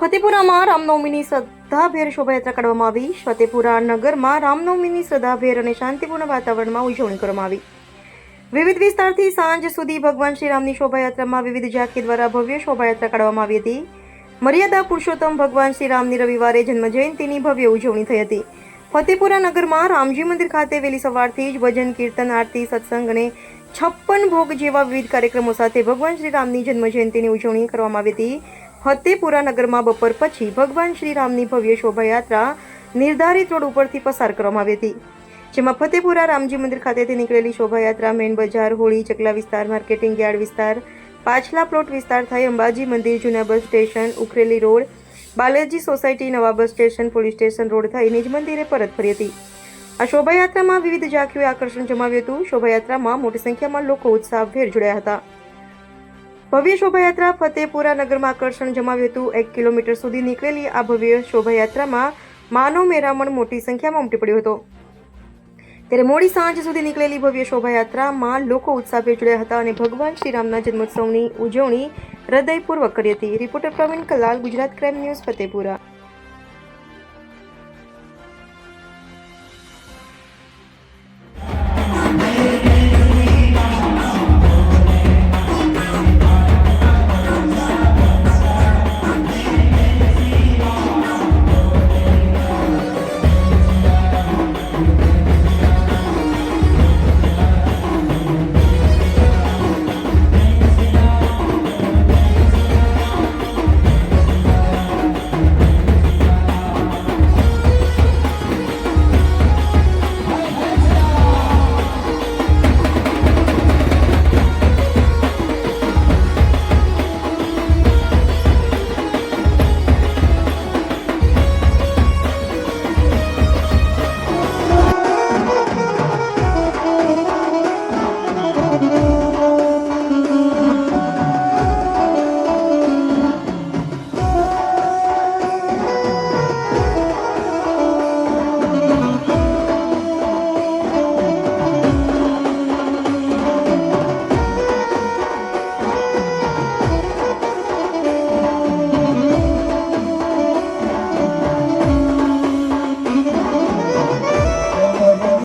ફતેપુરામાં રામનવમીની શ્રદ્ધાભેર શોભાયાત્રા કાઢવામાં આવી. ફતેપુરા નગરમાં રામનવમીની શ્રદ્ધાભેર અને શાંતિપૂર્ણ વાતાવરણમાં ઉજવણી કરવામાં આવી. વિવિધ વિસ્તારથી સાંજ સુધી ભગવાન શ્રીરામની શોભાયાત્રામાં વિવિધ ઝાંખી દ્વારા ભવ્ય શોભાયાત્રા કાઢવામાં આવી હતી. મર્યાદા પુરુષોત્તમ ભગવાન શ્રીરામની રવિવારે જન્મજયંતિની ભવ્ય ઉજવણી થઈ હતી. ફતેપુરા નગરમાં રામજી મંદિર ખાતે વહેલી સવારથી જ ભજન, કીર્તન, આરતી, સત્સંગ અને 56 ભોગ જેવા વિવિધ કાર્યક્રમો સાથે ભગવાન શ્રીરામની જન્મજયંતિની ઉજવણી કરવામાં આવી હતી. ફતેપુરા નગરમાં બપોર પછી ભગવાન શ્રીરામની ભવ્ય શોભાયાત્રા નિર્ધારિત રોડ ઉપરથી પસાર કરવામાં આવી હતી, જેમાં ફતેપુરા રામજી મંદિર ખાતેથી નીકળેલી શોભાયાત્રા મેન બજાર, હોળી, ચકલા વિસ્તાર, માર્કેટિંગ યાર્ડ વિસ્તાર, પાછલા પ્લોટ વિસ્તાર થઈ અંબાજી મંદિર, જૂના bus station, Ukhreli road, Balaji society, નવા bus station, police station road થઈ નિજ મંદિરે પરત ફરી હતી. આ શોભાયાત્રામાં વિવિધ ઝાંખીઓએ આકર્ષણ જમાવ્યું હતું. શોભાયાત્રામાં મોટી સંખ્યામાં લોકો ઉત્સાહભેર જોડાયા હતા. ભવ્ય શોભાયાત્રા ફતેપુરા નગરમાં આકર્ષણ જમાવ્યું હતું. 1 કિલોમીટર સુધી નીકળેલી આ ભવ્ય શોભાયાત્રામાં માનવ મેરામણ મોટી સંખ્યામાં ઉમટી પડ્યો હતો. ત્યારે મોડી સાંજ સુધી નીકળેલી ભવ્ય શોભાયાત્રામાં લોકો ઉત્સાહભેર જોડાયા હતા અને ભગવાન શ્રીરામના જન્મોત્સવની ઉજવણી હૃદયપૂર્વક કરી હતી. Reporter Pravin Kalal, Gujarat crime news, Fatepura.